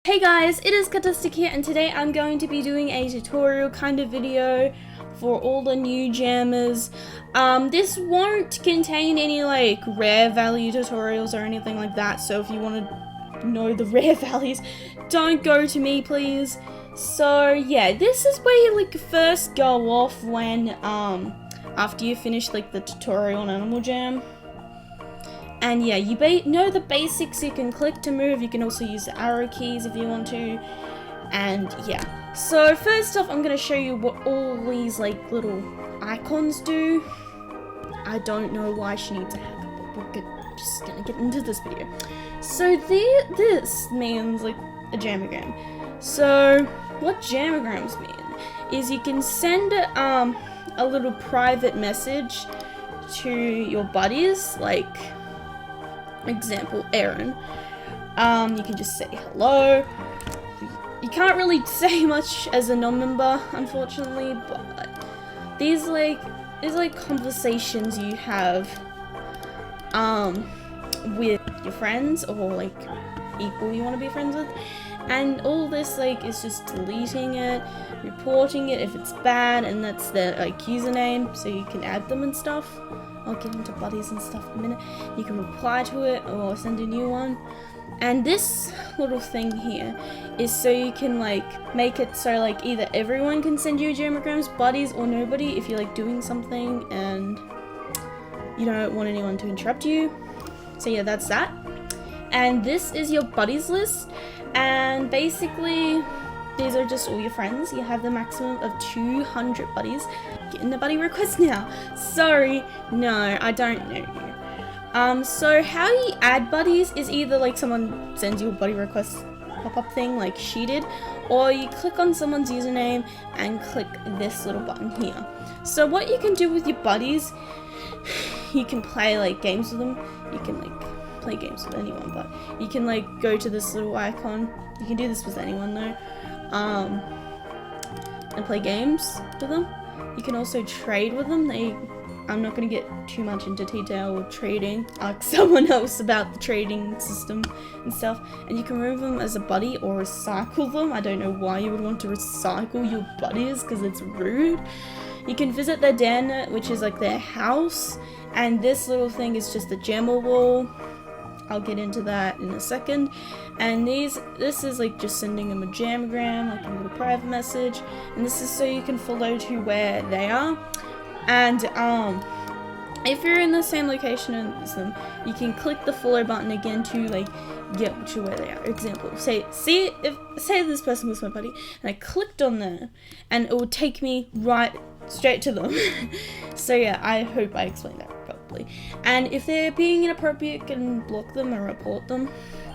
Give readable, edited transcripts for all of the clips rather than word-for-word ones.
Hey guys, it is Catastic here, and today I'm going to be doing a tutorial kind of video for all the new jammers. This won't contain any like rare value tutorials or anything like that, so if you want to know the rare values, don't go to me please. So yeah, this is where you like first go off when after you finish like the tutorial on Animal Jam. And yeah, you know the basics. You can click to move, you can also use the arrow keys if you want to, and yeah. So first off, I'm going to show you what all these like little icons do. I don't know why she needs a haircut, but we're just going to get into this video. So this means like a jammogram. So what jamograms mean is you can send a little private message to your buddies, like example Aaron. You can just say hello. You can't really say much as a non-member, unfortunately, but these like conversations you have with your friends or like people you want to be friends with, and all this like is just deleting it, reporting it if it's bad, and that's their like username, so you can add them and stuff. I'll get into buddies and stuff in a minute. You can reply to it or send a new one. And this little thing here is so you can like make it so like either everyone can send you jamograms, buddies or nobody, if you're like doing something and you don't want anyone to interrupt you. So yeah, that's that. And this is your buddies list, and basically these are just all your friends. You have the maximum of 200 buddies. Getting the buddy request now. Sorry, no, I don't know you. So how you add buddies is either like someone sends you a buddy request pop-up thing like she did, or you click on someone's username and click this little button here. So what you can do with your buddies, you can play like games with them. You can like play games with anyone, but you can like go to this little icon. You can do this with anyone though. And play games with them. You can also trade with them. I'm not going to get too much into detail with trading. Ask someone else about the trading system and stuff. And you can remove them as a buddy or recycle them. I don't know why you would want to recycle your buddies, because it's rude. You can visit their den, which is like their house. And this little thing is just the jammer wall. I'll get into that in a second. And this is like just sending them a jamgram, like a little private message, and this is so you can follow to where they are. And if you're in the same location as them, you can click the follow button again to like get to where they are. Example, say this person was my buddy and I clicked on there and it would take me right straight to them. So yeah, I hope I explained that properly. And if they're being inappropriate, you can block them and report them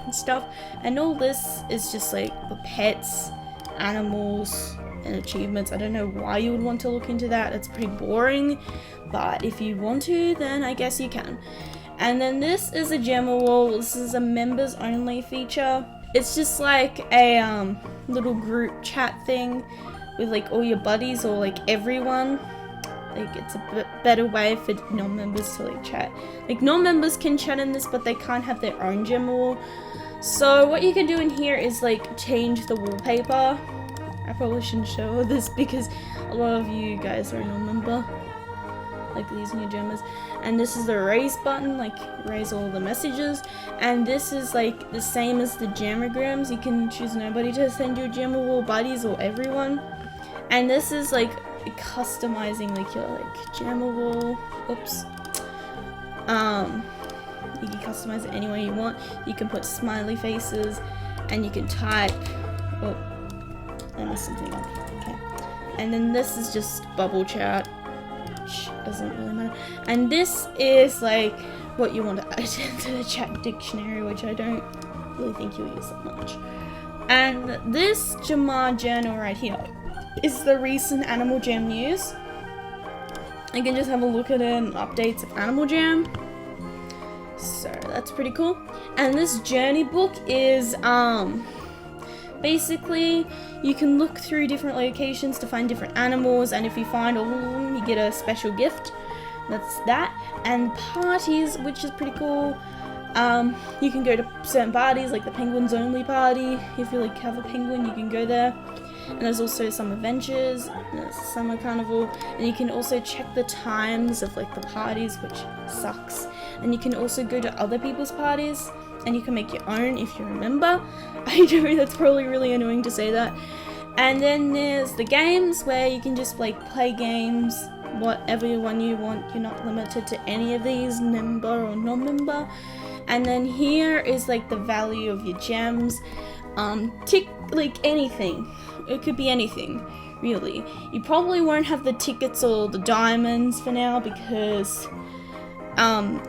and stuff. And all this is just like for pets, animals, and achievements. I don't know why you would want to look into that. It's pretty boring, but if you want to, then I guess you can. And then this is a jammer wall. This is a members only feature. It's just like a little group chat thing with like all your buddies or like everyone. Like it's a better way for non-members to like chat. Like non-members can chat in this, but they can't have their own jammer wall. So what you can do in here is like change the wallpaper. I probably shouldn't show this because a lot of you guys are a non-member, like these new jammers. And this is the erase button, like erase all the messages. And this is like the same as the jammergrams. You can choose nobody to send you jammer wall, buddies or everyone. And this is like customizing like your like jammer wall. Oops. You can customize it any way you want. You can put smiley faces, and you can type. Oh, I messed something up. Okay. And then this is just bubble chat, which doesn't really matter. And this is like what you want to add into the chat dictionary, which I don't really think you'll use that much. And this Jamar journal right here is the recent Animal Jam news. You can just have a look at it and updates of Animal Jam. So that's pretty cool. And this journey book is basically you can look through different locations to find different animals, and if you find all of them, you get a special gift. That's that. And parties, which is pretty cool. You can go to certain parties, like the penguins only party. If you like have a penguin, you can go there. And there's also some adventures, and there's summer carnival, and you can also check the times of like the parties, which sucks. And you can also go to other people's parties, and you can make your own if you remember. I know that's probably really annoying to say that. And then there's the games, where you can just like play games, whatever one you want. You're not limited to any of these, member or non-member. And then here is like the value of your gems. Tick like anything. It could be anything, really. You probably won't have the tickets or the diamonds for now because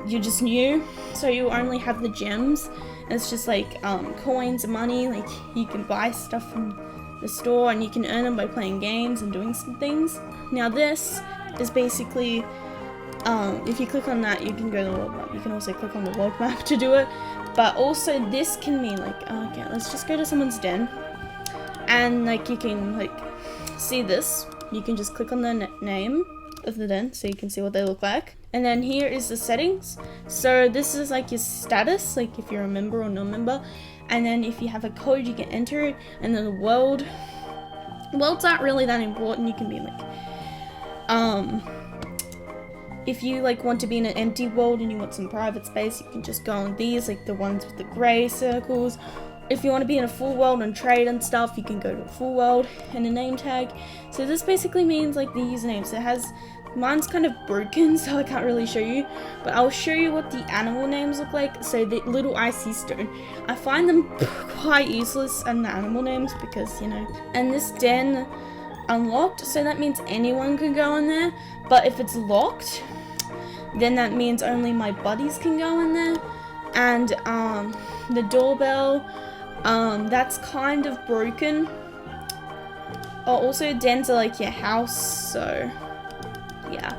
you're just new, so you only have the gems. And it's just like coins and money. Like you can buy stuff from the store and you can earn them by playing games and doing some things. Now this is basically if you click on that, you can go to the world map. You can also click on the world map to do it. But also this can mean like, okay, let's just go to someone's den. And like you can like see this. You can just click on the name of the den so you can see what they look like. And then here is the settings. So this is like your status, like if you're a member or non-member. And then if you have a code, you can enter it. And then the worlds aren't really that important. You can be like, if you like want to be in an empty world and you want some private space, you can just go on these, like the ones with the gray circles. If you want to be in a full world and trade and stuff, you can go to a full world and a name tag. So this basically means like the username. So it has, mine's kind of broken, so I can't really show you, but I'll show you what the animal names look like. So the little icy stone, I find them quite useless and the animal names because, you know. And this den unlocked, so that means anyone can go in there. But if it's locked, then that means only my buddies can go in there. And the doorbell, that's kind of broken. Oh, also dens are like your house, so yeah.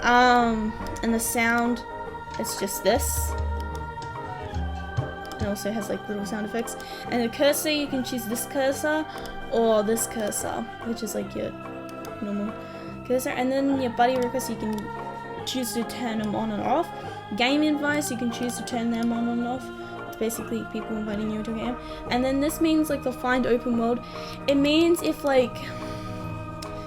And the sound, it's just this. It also has like little sound effects. And the cursor, you can choose this cursor or this cursor, which is like your normal cursor. And then your buddy requests, you can choose to turn them on and off. Game invites, you can choose to turn them on and off. It's basically people inviting you to a game. And then this means like the find open world. It means if like,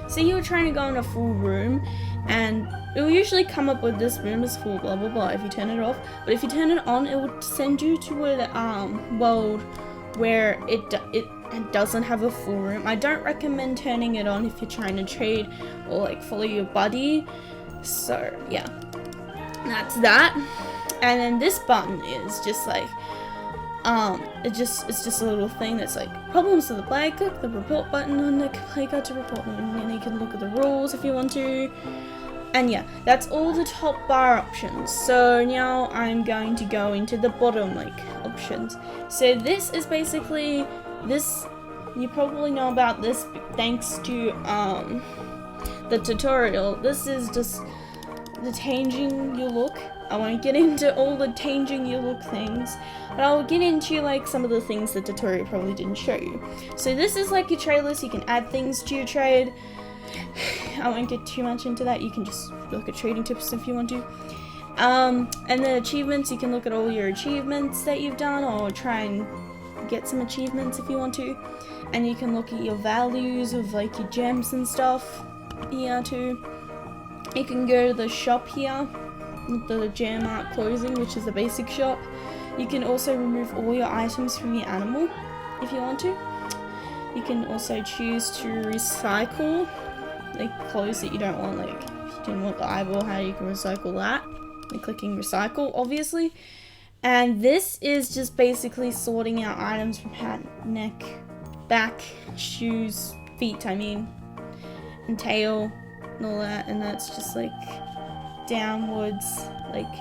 say you were trying to go in a full room and it will usually come up with this room is full, blah blah blah, if you turn it off. But if you turn it on, it will send you to a world where it doesn't have a full room. I don't recommend turning it on if you're trying to trade or like follow your buddy. So yeah, that's that. And then this button is just like it's just a little thing that's like problems to the player. Click the report button on the player card to report them, and then you can look at the rules if you want to. And yeah, that's all the top bar options. So now I'm going to go into the bottom like options. So this is basically this. You probably know about this thanks to the tutorial. This is just the changing your look. I won't get into all the changing your look things, but I'll get into like some of the things the tutorial probably didn't show you. So this is like your trade list. You can add things to your trade. I won't get too much into that. You can just look at trading tips if you want to. And then achievements, you can look at all your achievements that you've done or try and get some achievements if you want to. And you can look at your values of like your gems and stuff here too. You can go to the shop here, the gem art closing, which is the basic shop. You can also remove all your items from your animal if you want to. You can also choose to recycle like clothes that you don't want, like if you didn't want the eyeball hair, you can recycle that by clicking recycle, obviously. And this is just basically sorting out items from hat, neck, back, shoes, feet I mean, and tail and all that. And that's just like downwards, like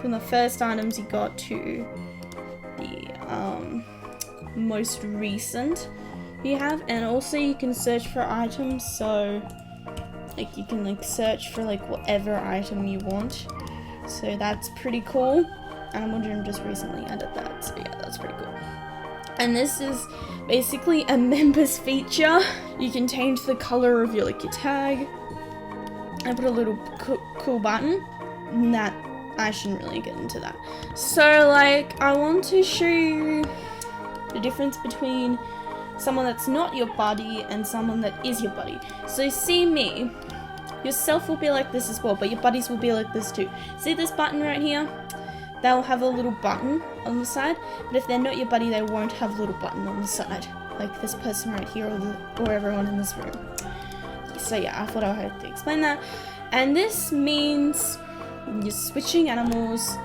from the first items you got to the most recent you have. And also you can search for items, so like you can like search for like whatever item you want, so that's pretty cool. And I'm wondering, just recently added that, so yeah, that's pretty cool. And this is basically a members feature. You can change the color of your like your tag. I put a little cool button, and that I shouldn't really get into that. So like, I want to show you the difference between someone that's not your buddy and someone that is your buddy. So see me, yourself will be like this as well, but your buddies will be like this too. See this button right here? They'll have a little button on the side, but if they're not your buddy, they won't have a little button on the side, like this person right here or everyone in this room. So yeah, I thought I had to explain that. And this means you're switching animals.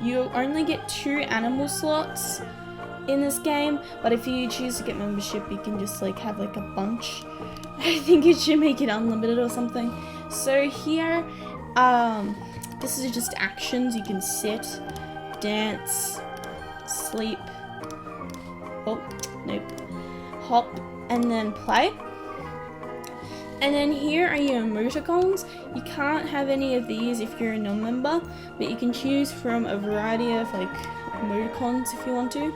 You only get 2 animal slots in this game, but if you choose to get membership, you can just like have like a bunch. I think it should make it unlimited or something. So here, this is just actions. You can sit, dance, sleep, oh, nope, hop, and then play. And then here are your emoticons. You can't have any of these if you're a non-member, but you can choose from a variety of like emoticons if you want to.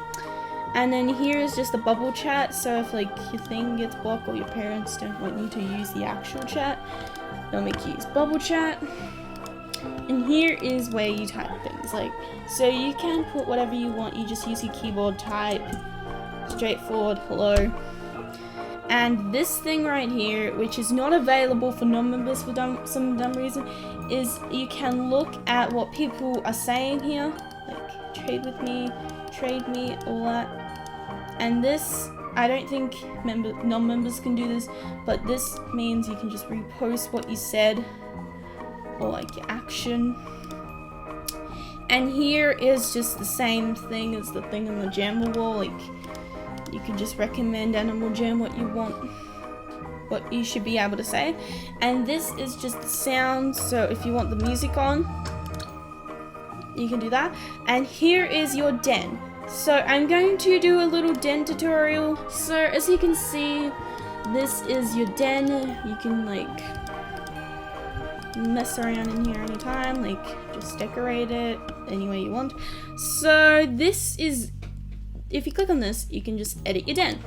And then here is just a bubble chat, so if like your thing gets blocked or your parents don't want you to use the actual chat, they'll make you use bubble chat. And here is where you type things, like, so you can put whatever you want, you just use your keyboard, type, straightforward, hello. And this thing right here, which is not available for non-members for some dumb reason, is you can look at what people are saying here, like trade with me, trade me, all that. And this, I don't think non-members can do this, but this means you can just repost what you said, or like your action. And here is just the same thing as the thing on the Jammer wall, like you can just recommend Animal Jam what you want, what you should be able to say. And this is just the sound, so if you want the music on, you can do that. And here is your den. So I'm going to do a little den tutorial. So as you can see, this is your den. You can like mess around in here anytime, like just decorate it any way you want. So this is, if you click on this, you can just edit your den.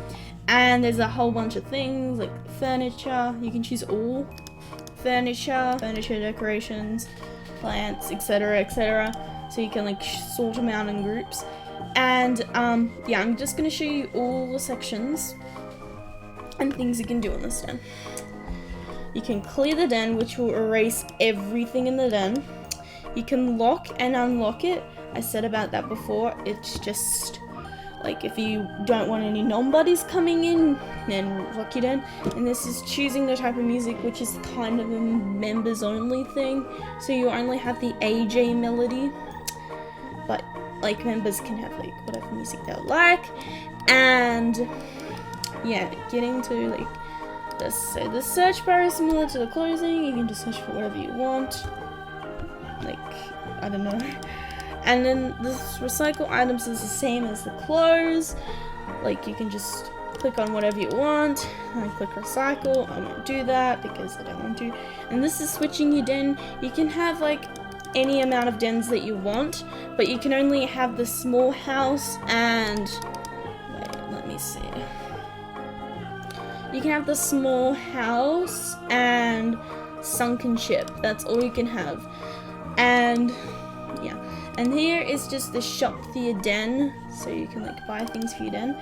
And there's a whole bunch of things like furniture. You can choose all furniture decorations, plants, etc, etc. So you can like sort them out in groups. And yeah, I'm just gonna show you all the sections and things you can do in this den. You can clear the den, which will erase everything in the den. You can lock and unlock it. I said about that before. It's just like if you don't want any non-buddies coming in, then lock your den. And this is choosing the type of music, which is kind of a members only thing. So you only have the AJ melody, but like members can have like whatever music they'll like. And yeah, getting to like this. So the search bar is similar to the closing. You can just search for whatever you want. Like, I don't know. And then this recycle items is the same as the close. Like you can just click on whatever you want. I click recycle. I won't do that because I don't want to. And this is switching your den. You can have like any amount of dens that you want, but you can only have the small house and wait, let me see. You can have the small house and sunken ship. That's all you can have. And yeah. And here is just the shop for your den, so you can like buy things for your den.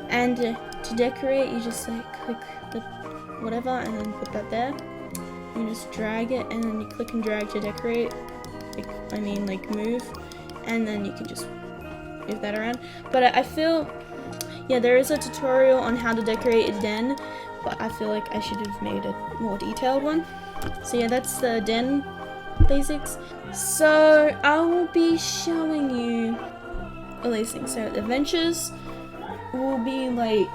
And to decorate, you just like click the whatever and then put that there. You just drag it and then you click and drag to decorate. Like move, and then you can just move that around. But I feel, yeah, there is a tutorial on how to decorate a den, but I feel like I should have made a more detailed one. So yeah, that's the den basics. So I will be showing you all these things. So the adventures will be like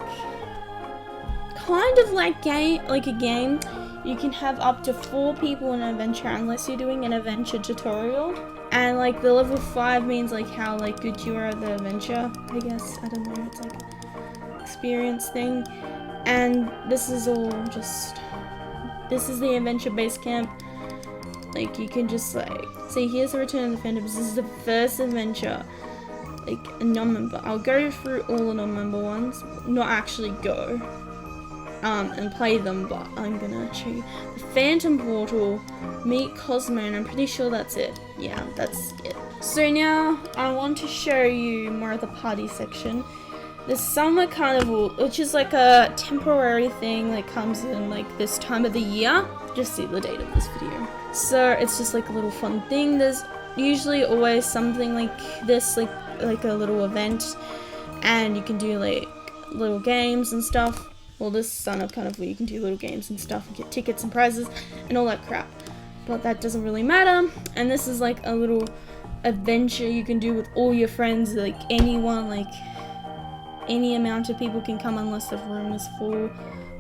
kind of like a game. You can have up to 4 people in an adventure unless you're doing an adventure tutorial. And like the level 5 means like how like good you are at the adventure, I guess. I don't know, it's like experience thing. And this is all just, this is the adventure base camp. Like you can just like, see here's the Return of the Phantoms. This is the first adventure, like a non-member. I'll go through all the non-member ones. Not actually go. and play them, but I'm gonna show you the Phantom Portal, meet Cosmo, and I'm pretty sure that's it. Yeah, that's it. So now I want to show you more of the party section. The Summer Carnival, which is like a temporary thing that comes in like this time of the year. Just see the date of this video. So it's just like a little fun thing. There's usually always something like this, like a little event, and you can do like little games and stuff. Well, this Summer Carnival, you can do little games and stuff and get tickets and prizes and all that crap. But that doesn't really matter. And this is like a little adventure you can do with all your friends, like anyone, like any amount of people can come unless the room is full,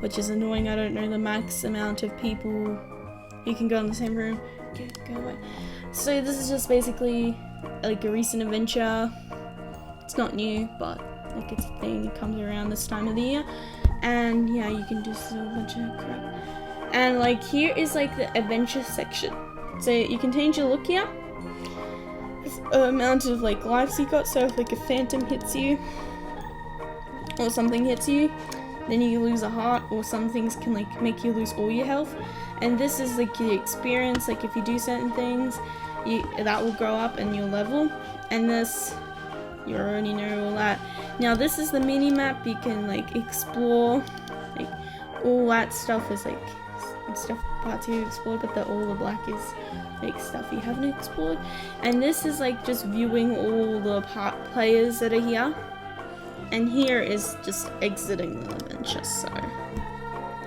which is annoying. I don't know the max amount of people you can go in the same room. Go away. So this is just basically like a recent adventure. It's not new, but like it's a thing that comes around this time of the year. And yeah, you can do a bunch of crap. And like here is like the adventure section. So you can change your look here. The amount of like lives you got. So if like a phantom hits you or something hits you, then you lose a heart, or some things can like make you lose all your health. And this is like your experience, like if you do certain things, that will grow up in your level. And this, you already know all that. Now this is the mini map. You can like explore, like all that stuff is like stuff parts you explored, but all the black is like stuff you haven't explored. And this is like just viewing all the players that are here. And here is just exiting the adventure, so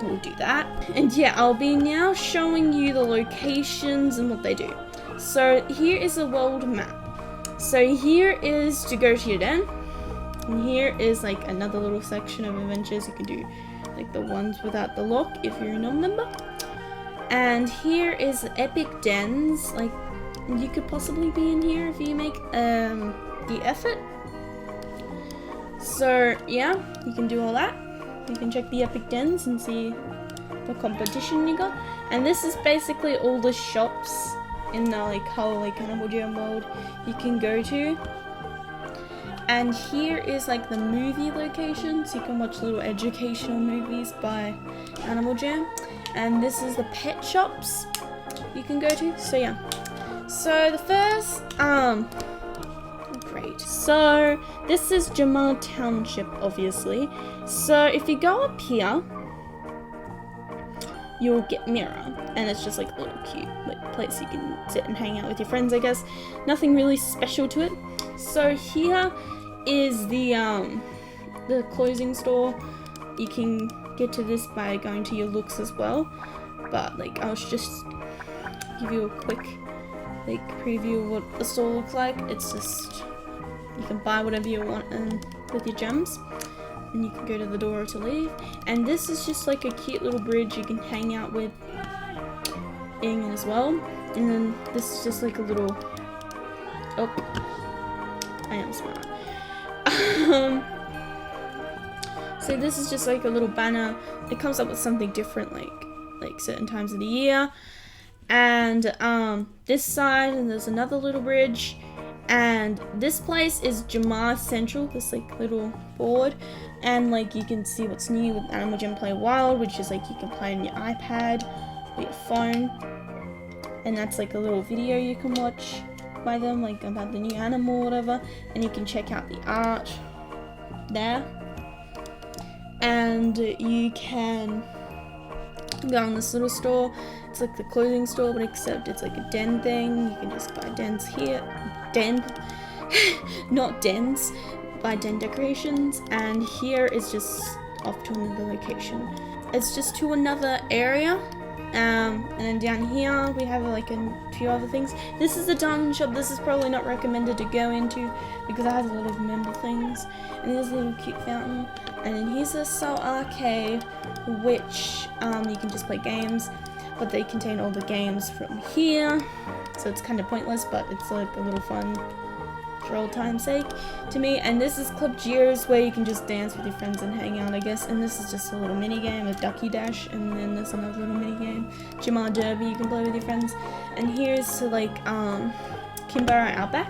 we'll do that. And yeah, I'll be now showing you the locations and what they do. So here is a world map. So here is to go to your den. And here is like another little section of adventures. You can do like the ones without the lock if you're a non-member. And here is epic dens. Like you could possibly be in here if you make the effort. So yeah, you can do all that. You can check the epic dens and see what competition you got. And this is basically all the shops in the like whole like Animal Jam world you can go to. And here is like the movie location, so you can watch little educational movies by Animal Jam. And this is the pet shops you can go to. So yeah. So the first great. So this is Jamal Township, obviously. So if you go up here, you'll get Mirror, and it's just like a little cute like place you can sit and hang out with your friends, I guess. Nothing really special to it. So here is the clothing store. You can get to this by going to your looks as well, but like I'll just give you a quick like preview of what the store looks like. It's just you can buy whatever you want and with your gems, and you can go to the door to leave. And this is just like a cute little bridge you can hang out with in as well. And then this is just like a little, oh, I am smart. So this is just like a little banner. It comes up with something different like certain times of the year. And this side, and there's another little bridge. And this place is Jamar Central, this like little board. And like you can see what's new with Animal Jam Play Wild, which is like you can play on your iPad or your phone. And that's like a little video you can watch by them, like about the new animal or whatever. And you can check out the art there. And you can go in this little store. It's like the clothing store, but except it's like a den thing. You can just buy dens here. Not dens. Buy den decorations. And here is just off to another location. It's just to another area. And then down here we have like a few other things. This is the diamond shop. This is probably not recommended to go into because it has a lot of member things. And there's a little cute fountain. And then here's a Soul Arcade, which you can just play games, but they contain all the games from here. So it's kind of pointless, but it's like a little fun for old time's sake to me. And this is Club Gears, where you can just dance with your friends and hang out, I guess. And this is just a little mini game, a Ducky Dash, and then there's another little mini game, Jamal Derby, you can play with your friends. And here's to like Kimbara Outback,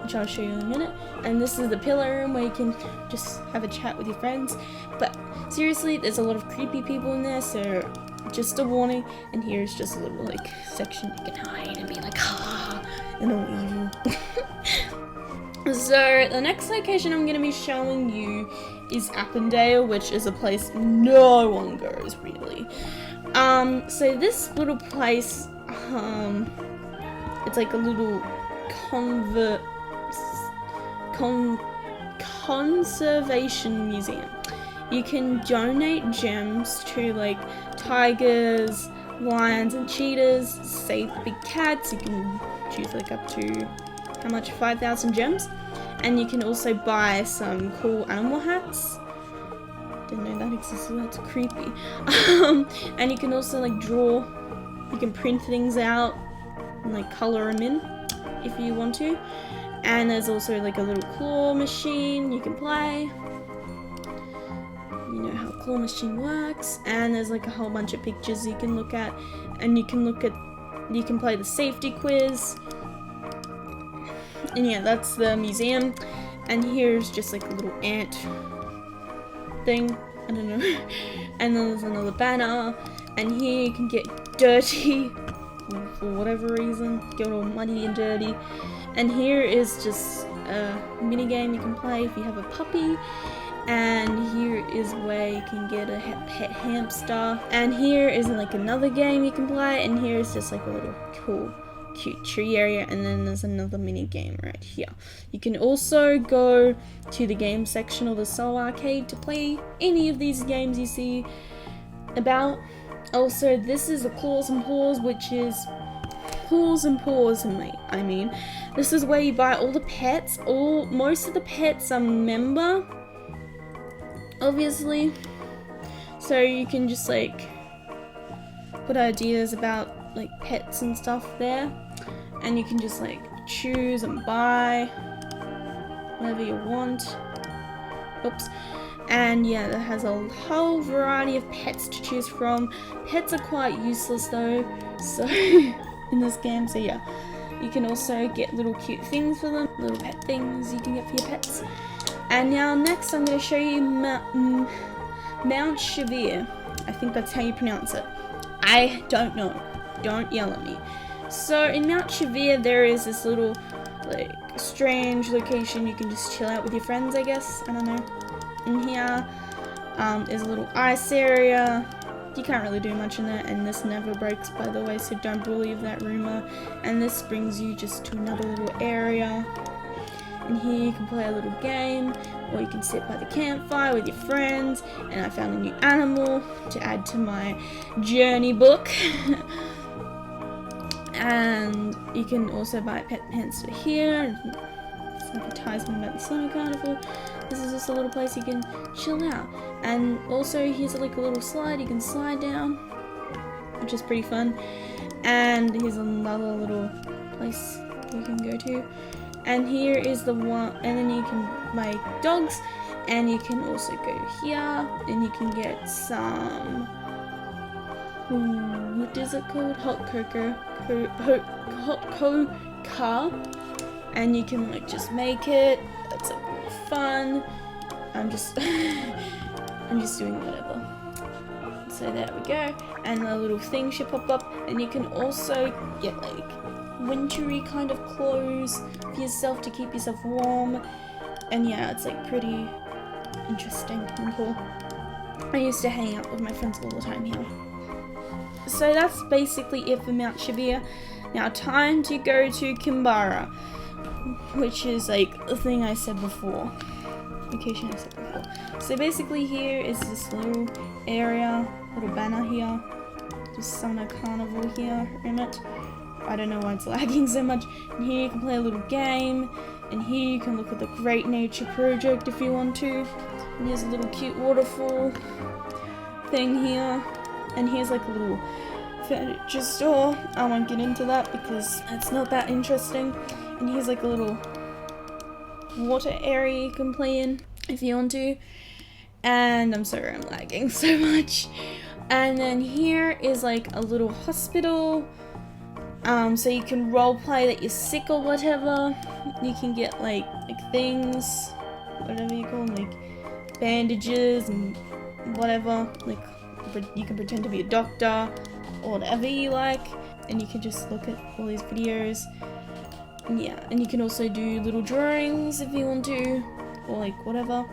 which I'll show you in a minute. And this is the pillar room where you can just have a chat with your friends. But seriously, there's a lot of creepy people in there, so just a warning. And here's just a little like section you can hide and be like, ah, and all evil. So the next location I'm going to be showing you is Appendale, which is a place no one goes really. So this little place, it's like a little conservation museum. You can donate gems to like tigers, lions and cheetahs, save the big cats. You can choose like up to how much, 5,000 gems. And you can also buy some cool animal hats. Didn't know that existed, that's creepy. And you can also like draw, you can print things out and like color them in if you want to. And there's also like a little claw machine you can play. You know how claw machine works. And there's like a whole bunch of pictures you can look at. And you can play the safety quiz. And yeah, that's the museum. And here's just like a little ant thing, I don't know. And then there's another banner, and here you can get dirty for whatever reason, get all muddy and dirty. And here is just a mini game you can play if you have a puppy. And here is where you can get a pet hamster. And here is like another game you can play, and here is just like a little cool cute tree area, and then there's another mini game right here. You can also go to the game section or the Soul Arcade to play any of these games you see about. Also, this is the Claws and Paws, which is Paws and Paws, I mean. This is where you buy all the pets. Most of the pets are member, obviously. So you can just like put ideas about like pets and stuff there, and you can just like choose and buy whatever you want. Oops. And yeah, that has a whole variety of pets to choose from. Pets are quite useless though, so in this game. So yeah, you can also get little cute things for them, little pet things you can get for your pets. And now next I'm going to show you Mount Chevere. I think that's how you pronounce it. I don't know. Don't yell at me. So in Mount Chevere there is this little like strange location you can just chill out with your friends, I guess. I don't know. In here is a little ice area. You can't really do much in there, and this never breaks, by the way, so don't believe that rumor. And this brings you just to another little area. And here you can play a little game, or you can sit by the campfire with your friends. And I found a new animal to add to my journey book. And you can also buy a pet hamster here. It's an advertisement about the summer carnival. This is just a little place you can chill out. And also here's like a little slide you can slide down, which is pretty fun. And here's another little place you can go to. And here is the one, and then you can buy dogs, and you can also go here, and you can get some, what is it called? Hot cocoa, and you can like just make it. It's like really fun. I'm just doing whatever. So there we go, and a little thing should pop up, and you can also get like wintry kind of clothes for yourself to keep yourself warm. And yeah, it's like pretty interesting and cool. I used to hang out with my friends all the time here. So that's basically it for Mount Chevere. Now time to go to Kimbara, which is like the thing I said before. Location I said before. So basically here is this little area, little banner here. Just Summer Carnival here in it. I don't know why it's lagging so much. And here you can play a little game. And here you can look at the Great Nature Project if you want to. And here's a little cute waterfall thing here. And here's like a little furniture store. I won't get into that because it's not that interesting. And here's like a little water area you can play in if you want to. And I'm sorry I'm lagging so much. And then here is like a little hospital. So you can roleplay that you're sick or whatever. You can get like things, whatever you call them, like bandages and whatever. Like you can pretend to be a doctor or whatever you like, and you can just look at all these videos. And yeah, and you can also do little drawings if you want to, or like whatever.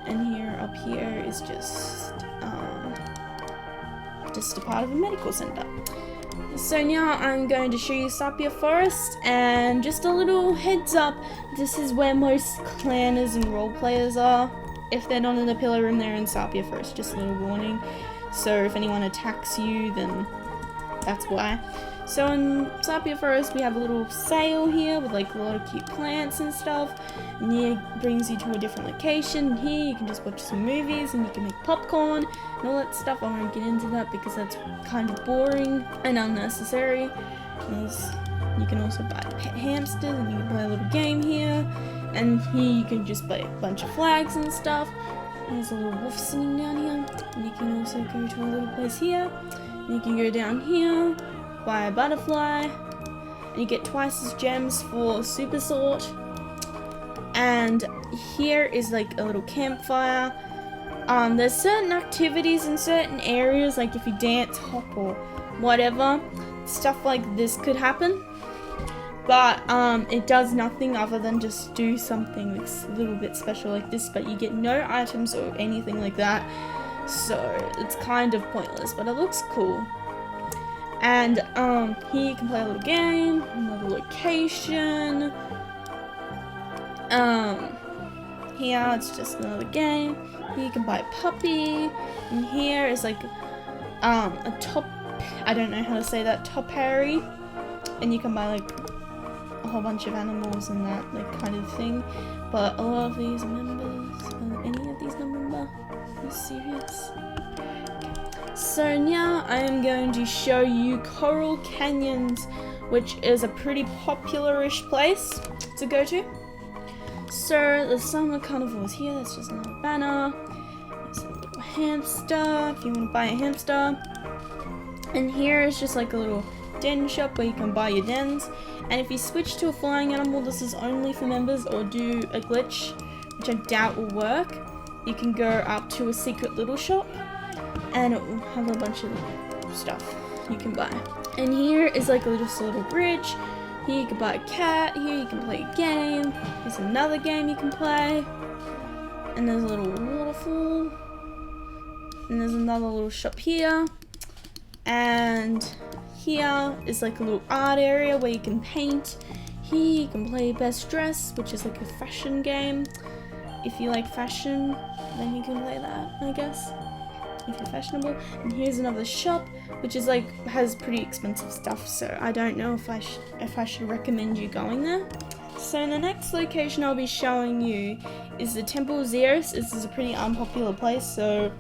And here up here is just a part of a medical center. So now I'm going to show you Sapia Forest, and just a little heads up, this is where most clanners and role players are. If they're not in the pillar room, they're in Sapia Forest, just a little warning. So if anyone attacks you, then that's why. So in Sapia Forest, we have a little sail here with like a lot of cute plants and stuff. And here it brings you to a different location. And here you can just watch some movies and you can make popcorn and all that stuff. I won't get into that because that's kind of boring and unnecessary. You can also buy pet hamsters and you can play a little game here. And here you can just buy a bunch of flags and stuff. There's a little wolf sitting down here. And you can also go to a little place here. And you can go down here, buy a butterfly, and you get twice as gems for super sort. And here is like a little campfire. There's certain activities in certain areas, like if you dance, hop, or whatever, stuff like this could happen. But it does nothing other than just do something that's a little bit special like this, but you get no items or anything like that. So it's kind of pointless, but it looks cool. And here you can play a little game, another location. Here it's just another game. Here you can buy a puppy. And here is like a top, I don't know how to say that, topiary. And you can buy like a whole bunch of animals and that like kind of thing. But a lot of these members, are any of these not member? Are you serious? So now I am going to show you Coral Canyons, which is a pretty popular-ish place to go to. So the summer carnival is here. That's just another banner. There's a little hamster if you want to buy a hamster. And here is just like a little den shop where you can buy your dens. And if you switch to a flying animal, this is only for members, or do a glitch, which I doubt will work. You can go up to a secret little shop, and it will have a bunch of stuff you can buy. And here is like a little bridge. Here you can buy a cat. Here you can play a game. There's another game you can play. And there's a little waterfall. And there's another little shop here. And here is like a little art area where you can paint. Here you can play Best Dress, which is like a fashion game. If you like fashion, then you can play that, I guess, if you're fashionable. And here's another shop, which is like has pretty expensive stuff, so I don't know if I should recommend you going there. So the next location I'll be showing you is the Temple of Zeus. This is a pretty unpopular place, so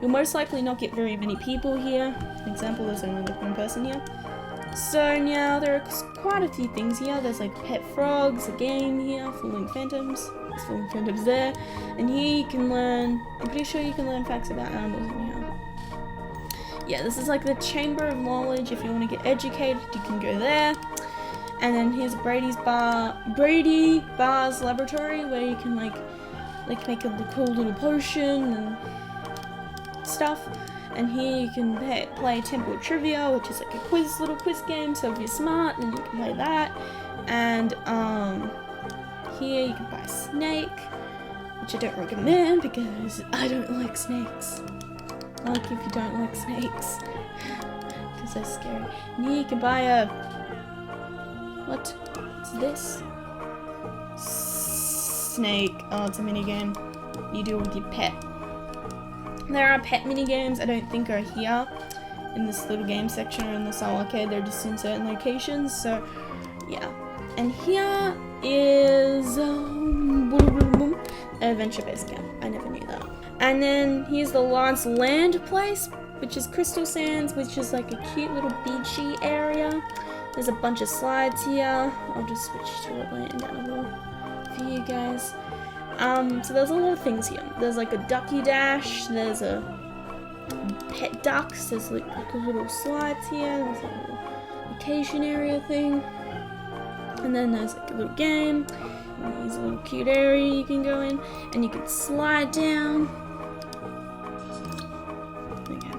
you'll most likely not get very many people here. For example, there's only like one person here. So now there are quite a few things here. There's like pet frogs, a game here, Fooling Phantoms. There's Fooling Phantoms there. And here you can learn, I'm pretty sure you can learn facts about animals in here. Yeah, this is like the Chamber of Knowledge. If you want to get educated, you can go there. And then here's Brady Bar's Laboratory, where you can like make a cool little potion and stuff. And here you can play Temple Trivia, which is like a little quiz game, so if you're smart, then you can play that. And here you can buy a snake, which I don't recommend because I don't like snakes. Like if you don't like snakes, because they're scary. And here you can buy a, what's this? Snake. Oh, it's a minigame you do with your pet. There are pet minigames I don't think are here in this little game section or in the Soul Arcade. They're just in certain locations, so yeah. And here is Adventure Base Camp. I never knew that. And then here's the Lance Land place, which is Crystal Sands, which is like a cute little beachy area. There's a bunch of slides here. I'll just switch to a land animal for you guys. So there's a lot of things here. There's like a ducky dash, there's a pet ducks, there's like little slides here, there's a little vacation area thing. And then there's like a little game. And there's a little cute area you can go in, and you can slide down. Okay.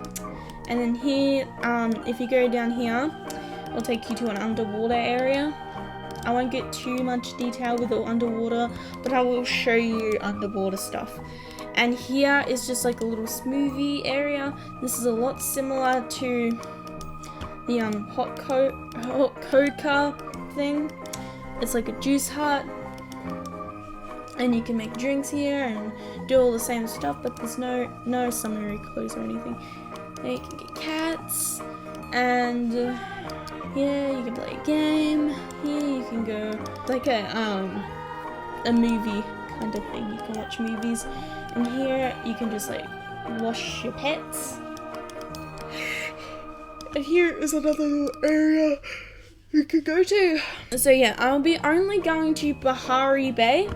And then here, if you go down here, it'll take you to an underwater area. I won't get too much detail with the underwater, but I will show you underwater stuff. And here is just like a little smoothie area. This is a lot similar to the hot coca thing. It's like a juice hut, and you can make drinks here and do all the same stuff, but there's no summary clothes or anything. There you can get cats, and yeah, you can play a game. Here you can go like a movie kind of thing. You can watch movies, and here you can just like wash your pets. And here is another little area you could go to. So yeah, I'll be only going to Bahari Bay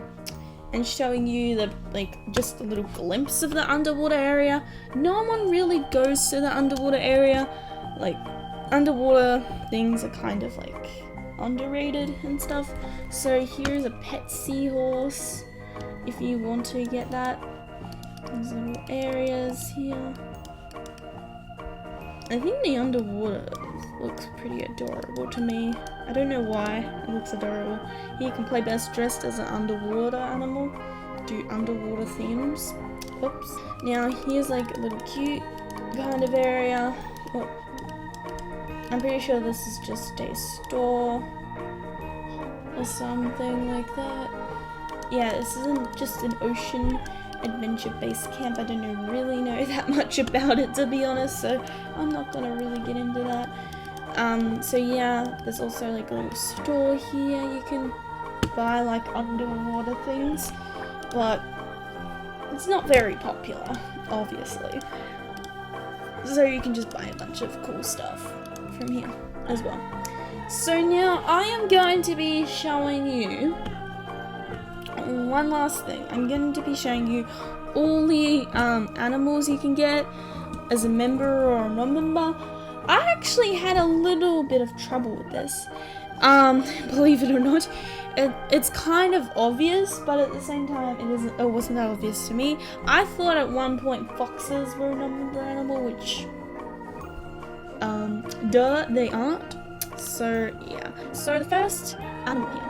and showing you the just a little glimpse of the underwater area. No one really goes to the underwater area. Like, underwater things are kind of like underrated and stuff. So here's a pet seahorse if you want to get that. There's little areas here. I think the underwater looks pretty adorable to me. I don't know why it looks adorable. Here you can play best dressed as an underwater animal. Do underwater themes. Oops. Now here's like a little cute kind of area. Oh, I'm pretty sure this is just a store or something like that. Yeah, this isn't just an ocean adventure base camp. I don't really know that much about it, to be honest, so I'm not gonna really get into that. So yeah, there's also like a little store here. You can buy like underwater things, but it's not very popular, obviously. So you can just buy a bunch of cool stuff from here as well. So now I am going to be showing you one last thing. I'm going to be showing you all the animals you can get as a member or a non-member. I actually had a little bit of trouble with this. Believe it or not, it's kind of obvious, but at the same time, it wasn't that obvious to me. I thought at one point foxes were a non-member animal, which, duh, they aren't. So yeah. So the first animal here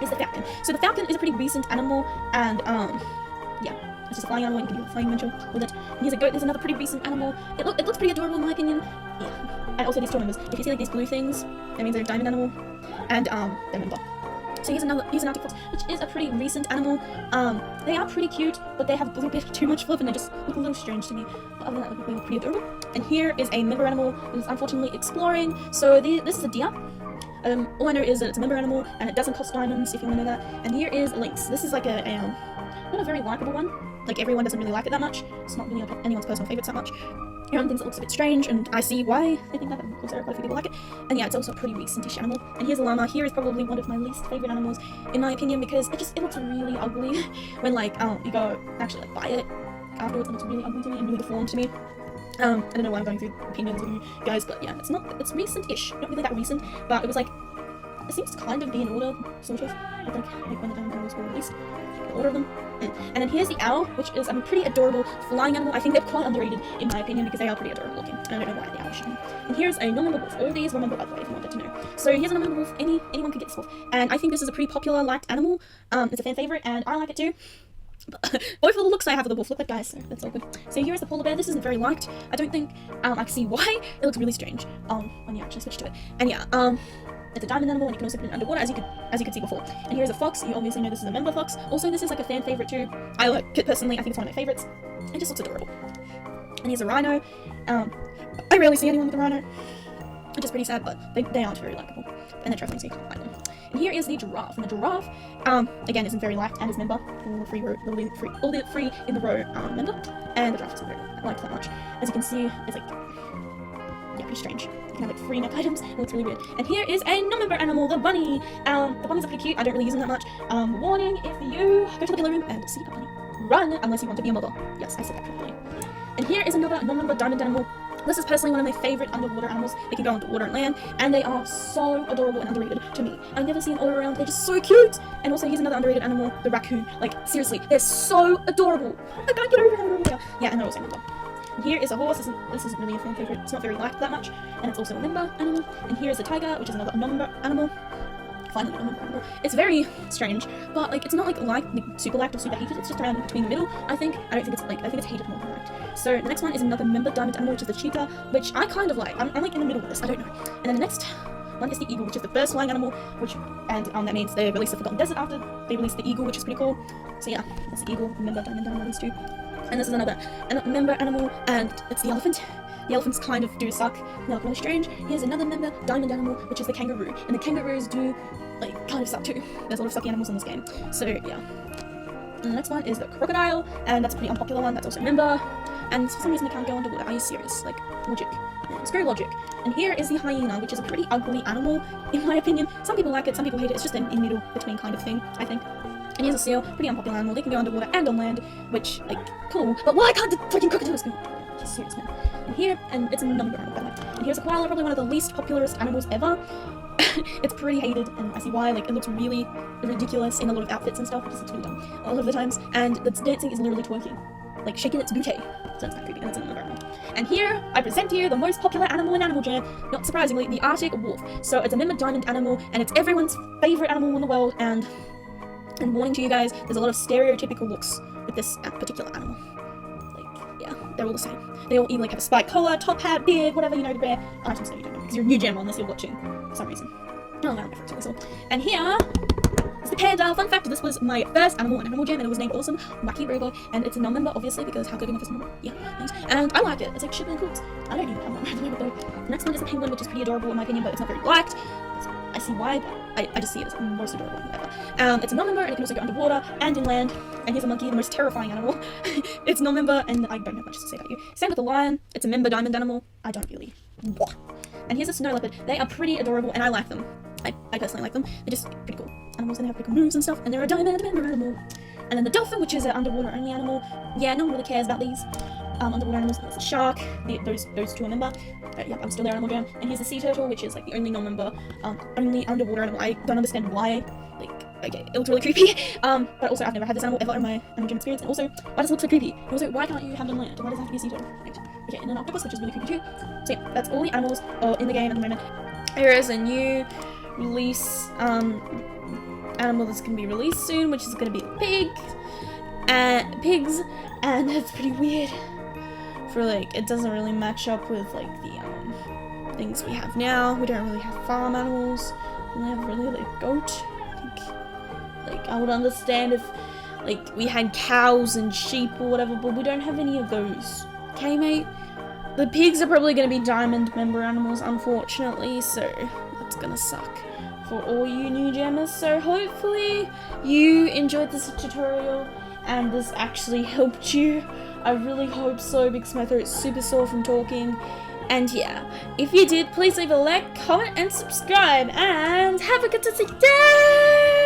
is the falcon. So the falcon is a pretty recent animal, and yeah, it's just a flying animal. You can do a flying adventure with it. And here's a goat. There's another pretty recent animal. It looks pretty adorable in my opinion. Yeah. And also these two members. If you see like these blue things, that means they're a diamond animal, and they're member. So here's an Arctic fox, which is a pretty recent animal. They are pretty cute, but they have a little bit too much fluff and they just look a little strange to me. But other than that, they look pretty adorable. And here is a member animal that is unfortunately exploring. So this is a deer. All I know is that it's a member animal and it doesn't cost diamonds, if you want to know that. And here is lynx. This is like not a very likable one. Like, everyone doesn't really like it that much. It's not really anyone's personal favorites that much. Everyone thinks it looks a bit strange, and I see why they think that, but of course there are quite a few people like it. And yeah, it's also a pretty recent-ish animal. And here's a llama. Here is probably one of my least favorite animals, in my opinion, because it looks really ugly when you go actually buy it. Afterwards, it looks really ugly to me and really deformed to me. I don't know why I'm going through opinions with you guys, but yeah, it's recent-ish. Not really that recent, but it was like, it seems to kind of be in order, sort of. I think when the diamond animals were released, the order of them. And then here's the owl, which is a pretty adorable flying animal. I think they're quite underrated, in my opinion, because they are pretty adorable looking. And I don't know why the owl is shiny. And here's a non-member wolf. All these were member, by the way, if you wanted to know. So here's a non-member wolf. Anyone could get this wolf. And I think this is a pretty popular, liked animal. It's a fan favorite, and I like it too. But both of the looks I have of the wolf look like guys, so that's all good. So here's the polar bear. This isn't very liked. I don't think I can see why. It looks really strange when you actually switch to it. And yeah, it's a diamond animal, and you can also put it underwater, as you could see before. And here's a fox. You obviously know this is a member fox. Also, this is like a fan favorite too. I like it personally. I think it's one of my favorites. It just looks adorable. And here's a rhino. I rarely see anyone with a rhino, which is pretty sad, but they aren't very likable. And they're traveling, so you can't buy them. And here is the giraffe. And the giraffe, again, isn't very liked and is member. All the free in the row member. And the giraffe isn't very liked that much. As you can see, it's like, yeah, pretty strange. You can have like 3 neck items. It looks really weird. And here is a non-member animal, the bunny. The bunnies are pretty cute. I don't really use them that much. Warning, if you go to the pillow room and see a bunny, run unless you want to be a mother. Yes, I said that correctly. And here is another non-member diamond animal. This is personally one of my favorite underwater animals. They can go underwater and land, and they are so adorable and underrated to me. I never see them all around. They're just so cute. And also, here's another underrated animal, the raccoon. Like, seriously, they're so adorable. I can't get over how adorable they are. Yeah, and they're also member. And here is a horse. This isn't really a fan favorite. It's not very liked that much, and it's also a member animal. And here is a tiger, which is another non-member animal. Finally, a non-member animal. It's very strange, but like it's not like super liked or super hated. It's just around between the middle. I think I think it's hated more than liked. So the next one is another member diamond animal, which is the cheetah, which I kind of like. I'm like in the middle of this. I don't know. And then the next one is the eagle, which is the first flying animal, that means they released the Forgotten Desert after they released the eagle, which is pretty cool. So yeah, that's the eagle, member diamond animal, these two. And this is another member animal, and it's the elephant. The elephants kind of do suck. They look really strange. Here's another member diamond animal, which is the kangaroo. And the kangaroos do, like, kind of suck too. There's a lot of sucky animals in this game. So, yeah. And the next one is the crocodile, and that's a pretty unpopular one. That's also a member. And for some reason, it can't go underwater. Are you serious? Like, logic. Yeah, screw logic. And here is the hyena, which is a pretty ugly animal, in my opinion. Some people like it, some people hate it. It's just an in-middle between kind of thing, I think. And here's a seal, pretty unpopular animal. They can go underwater and on land, which, like, cool. But why can't the freaking crocodiles go? Just serious, man. And here, and it's a number animal, by the way. And here's a koala, probably one of the least popularist animals ever. It's pretty hated, and I see why. Like, it looks really ridiculous in a lot of outfits and stuff. It just looks really dumb a lot of the times. And its dancing is literally twerking, like shaking its booty. So that's kind of creepy, and it's another animal. And here, I present to you the most popular animal in Animal Jam, not surprisingly, the Arctic wolf. So it's a member diamond animal, and it's everyone's favorite animal in the world, and warning to you guys, there's a lot of stereotypical looks with this particular animal. Like, yeah, they're all the same. They all either like have a spiked collar, top hat, beard, whatever, you know, the bear. Items that you don't know, because you're a new gem unless you're watching, for some reason. Oh, no, reference all. And here is the panda. Fun fact, this was my first animal in Animal Jam, and it was named Awesome Wacky Robo, and it's a non-member, obviously, because how could it be my first member? Yeah, nice. And I like it. It's like shipping and cooks. I don't even have one right at the moment, though. The next one is a penguin, which is pretty adorable in my opinion, but it's not very liked. I see why, but I just see it as the most adorable one ever. It's a non-member, and it can also go underwater and inland. And here's a monkey, the most terrifying animal. It's non-member, and I don't have much to say about you. Same with the lion. It's a member diamond animal. I don't really. Wah. And here's a snow leopard. They are pretty adorable, and I like them. I personally like them. They're just pretty cool animals, and they have pretty cool moves and stuff, and they're a diamond member animal. And then the dolphin, which is an underwater only animal. Yeah, no one really cares about these underwater animals. There's a shark. Those two are member. Yeah, I'm still there, Animal Jam. And here's the sea turtle, which is like the only non-member, only underwater animal. I don't understand why. Like, okay, it looks really creepy. But also I've never had this animal ever in my Animal Jam experience. And also, why does it look so creepy? And also, why can't you have it on land? Why does it have to be a sea turtle? Right. Okay, and an octopus, which is really creepy too. So yeah, that's all the animals in the game at the moment. There is a new release animal that's gonna be released soon, which is gonna be pigs, and that's pretty weird. For like, it doesn't really match up with like the things we have now. We don't really have farm animals. We don't have really like goat. I would understand if like we had cows and sheep or whatever, but we don't have any of those. Okay, mate? The pigs are probably going to be diamond member animals, unfortunately, so that's gonna suck for all you new jammers. So hopefully you enjoyed this tutorial and this actually helped you. I really hope so, because my throat's super sore from talking. And yeah, if you did, please leave a like, comment, and subscribe, and have a good day!